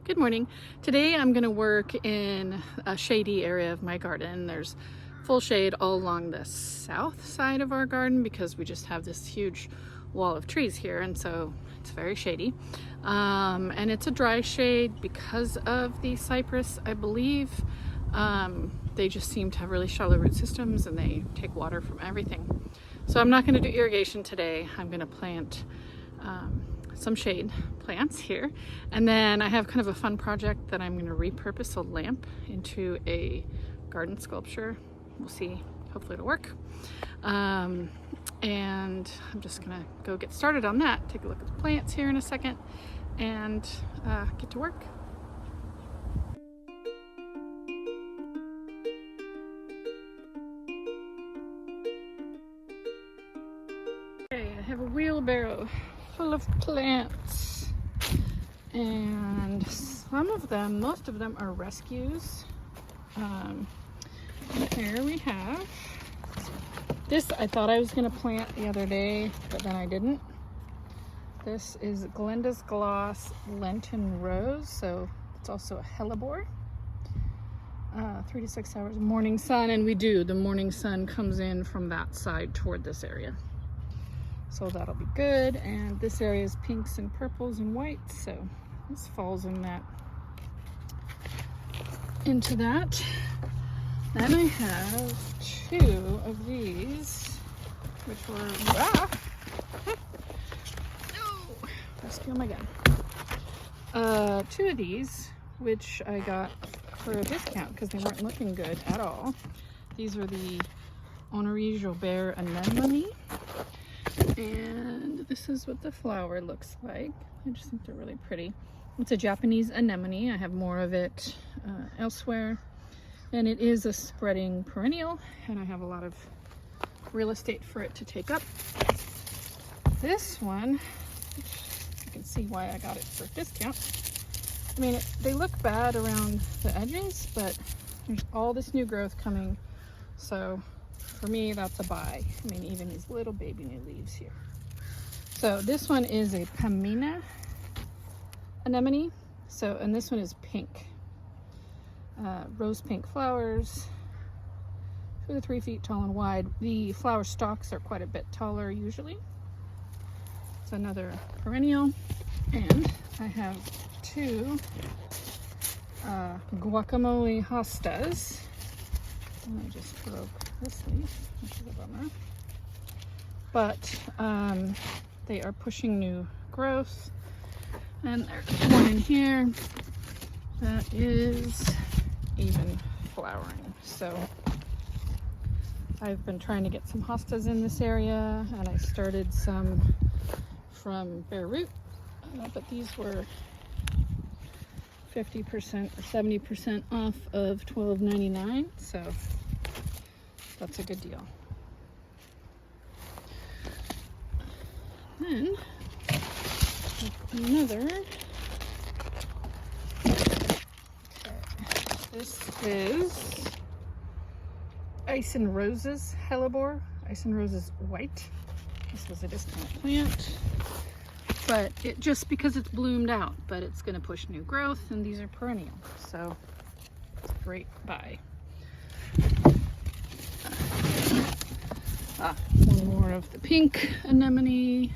Good morning. Today I'm going to work in a shady area of my garden. There's full shade all along the south side of our garden because we just have this huge wall of trees here, and so it's very shady. And it's a dry shade because of the cypress, I believe. They just seem to have really shallow root systems and they take water from everything. So I'm not going to do irrigation today. I'm going to plant some shade plants here, and then I have kind of a fun project that I'm going to repurpose a lamp into a garden sculpture. We'll see, hopefully it'll work. And I'm just gonna go get started on that, take a look at the plants here in a second, and get to work. Okay, I have a wheelbarrow full of plants, and some of them, most of them are rescues. Here we have this. I thought I was going to plant the other day, but then I didn't. This is Glenda's Gloss Lenten Rose, so it's also a hellebore. 3 to 6 hours of morning sun, and the morning sun comes in from that side toward this area. So that'll be good. And this area is pinks and purples and whites, so this falls in that, into that. Then I have 2 of these, which were, rescue them again. 2 of these, which I got for a discount because they weren't looking good at all. These are the Honoré Joubert Anemone. And this is what the flower looks like. I just think they're really pretty. It's a Japanese anemone. I have more of it elsewhere. And it is a spreading perennial, and I have a lot of real estate for it to take up. This one, which you can see why I got it for a discount. I mean, they look bad around the edges, but there's all this new growth coming. So for me, that's a buy. I mean, even these little baby new leaves here. So this one is a Pamina anemone. So, and this one is pink. Rose pink flowers, 2 to 3 feet tall and wide. The flower stalks are quite a bit taller usually. It's another perennial. And I have 2 guacamole hostas. And I just broke this leaf, which is a bummer. But they are pushing new growth. And there's one in here that is even flowering. So I've been trying to get some hostas in this area, and I started some from bare root, but these were 50% or 70% off of $12.99, so that's a good deal. Then another. This is Ice and Roses hellebore, Ice and Roses white. This was a discount plant, but it just because it's bloomed out, but it's going to push new growth, and these are perennial, so great buy. One more of the pink anemone,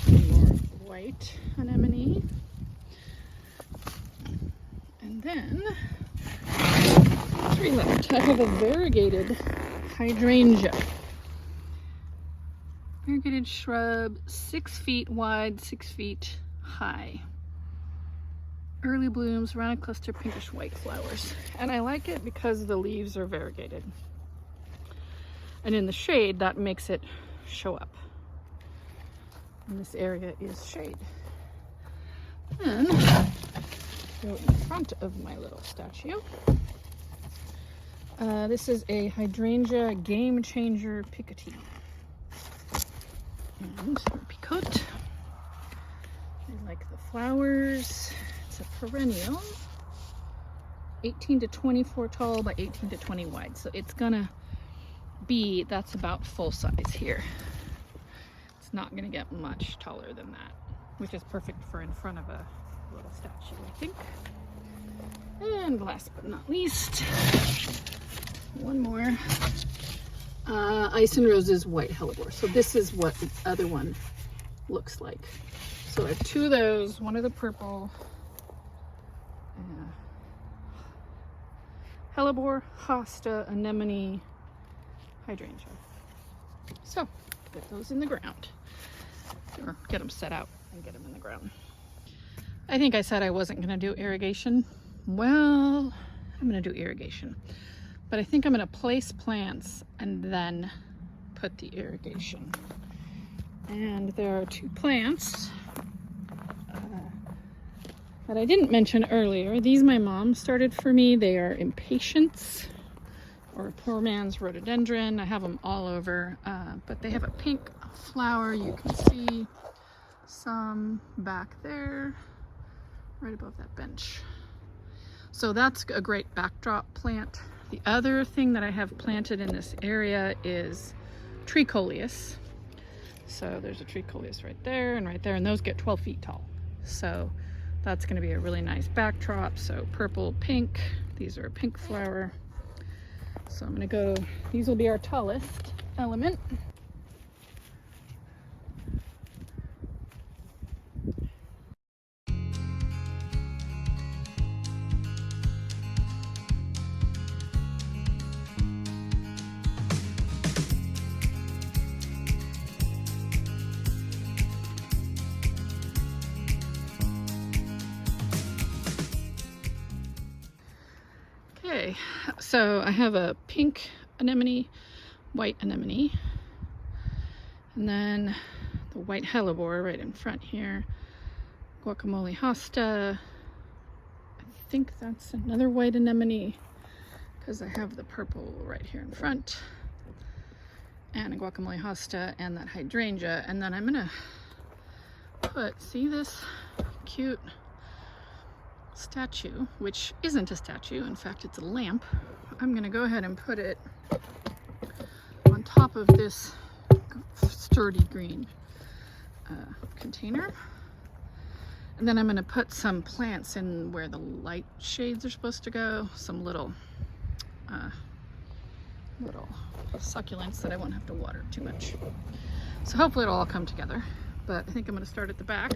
one more white anemone. And then 3 left. I have a variegated hydrangea. Variegated shrub, 6 feet wide, 6 feet high. Early blooms, rounded cluster, pinkish white flowers. And I like it because the leaves are variegated. And in the shade, that makes it show up. And this area is shade. Then go in front of my little statue. This is a hydrangea game changer picotee. And picote. I like the flowers. It's a perennial. 18 to 24 tall by 18 to 20 wide. So it's gonna be, that's about full size here. It's not gonna get much taller than that, which is perfect for in front of a little statue, I think. And last but not least, one more. Ice and Roses white hellebore. So this is what the other one looks like. So I have two of those, one of the purple hellebore, hosta, anemone, hydrangea. So get those in the ground, or get them set out and get them in the ground. I think I said I wasn't going to do irrigation. Well, I'm going to do irrigation, but I think I'm going to place plants and then put the irrigation. And there are two plants that I didn't mention earlier. These my mom started for me. They are impatiens, or a poor man's rhododendron. I have them all over, but they have a pink flower. You can see some back there, right above that bench. So that's a great backdrop plant. The other thing that I have planted in this area is tricholius. So there's a tricholius right there, and those get 12 feet tall. So that's going to be a really nice backdrop. So purple, pink. These are a pink flower. So I'm going to go, these will be our tallest element. Okay, so I have a pink anemone, white anemone, and then the white hellebore right in front here, guacamole hosta. I think that's another white anemone because I have the purple right here in front, and a guacamole hosta and that hydrangea. And then I'm gonna put, see this cute statue, which isn't a statue, in fact it's a lamp. I'm gonna go ahead and put it on top of this sturdy green container, and then I'm gonna put some plants in where the light shades are supposed to go, some little succulents that I won't have to water too much. So hopefully it'll all come together, but I think I'm gonna start at the back.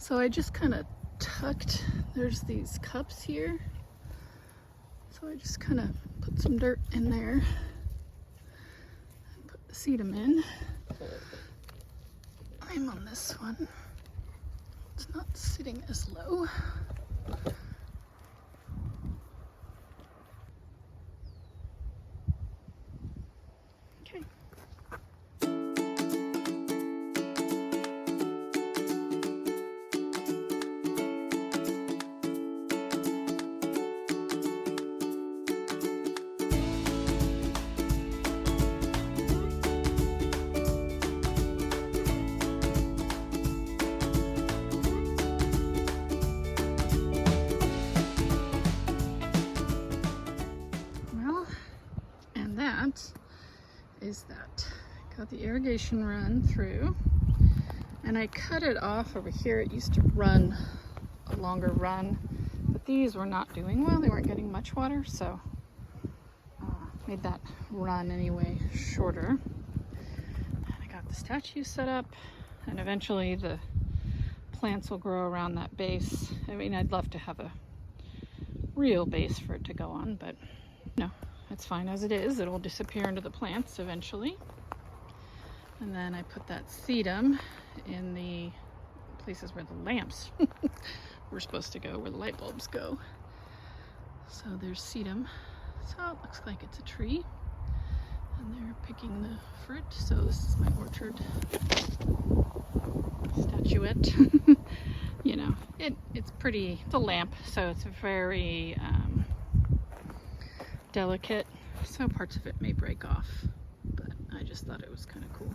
So I just kind of tucked, there's these cups here. So I just kind of put some dirt in there and put the sedum in. I'm on this one. It's not sitting as low. Okay. Is that got the irrigation run through, and I cut it off over here. It used to run a longer run, but these were not doing well. They weren't getting much water, so made that run anyway shorter. And I got the statue set up, and eventually the plants will grow around that base. I mean, I'd love to have a real base for it to go on, but no, it's fine as it is. It'll disappear into the plants eventually. And then I put that sedum in the places where the lamps were supposed to go, where the light bulbs go. So there's sedum. So it looks like it's a tree. And they're picking the fruit. So this is my orchard statuette. You know, it's pretty. It's a lamp, so it's very delicate. So parts of it may break off, but I just thought it was kind of cool.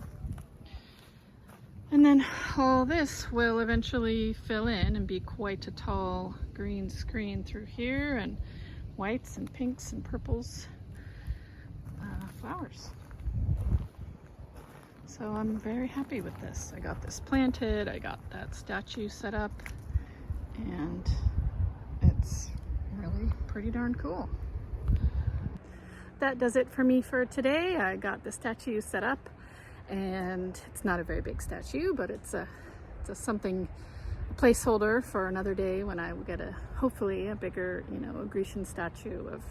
And then all this will eventually fill in and be quite a tall green screen through here, and whites and pinks and purples flowers. So I'm very happy with this. I got this planted, I got that statue set up, and it's really pretty darn cool. That does it for me for today. I got the statue set up, and it's not a very big statue, but it's a something, a placeholder for another day when I will get hopefully a bigger, you know, a Grecian statue of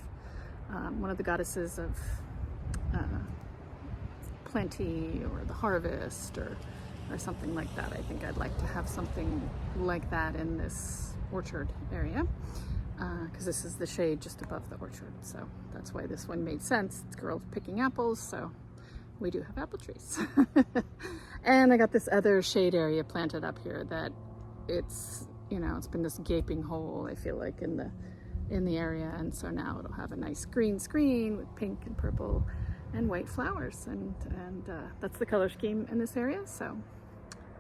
one of the goddesses of plenty or the harvest or something like that. I think I'd like to have something like that in this orchard area, because this is the shade just above the orchard, so that's why this one made sense. It's girls picking apples, so we do have apple trees. And I got this other shade area planted up here that it's, you know, it's been this gaping hole, I feel like, in the area, and so now it'll have a nice green screen with pink and purple and white flowers, and that's the color scheme in this area. So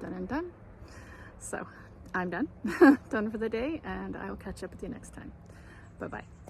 done and done. So I'm done. Done for the day, and I'll catch up with you next time. Bye bye.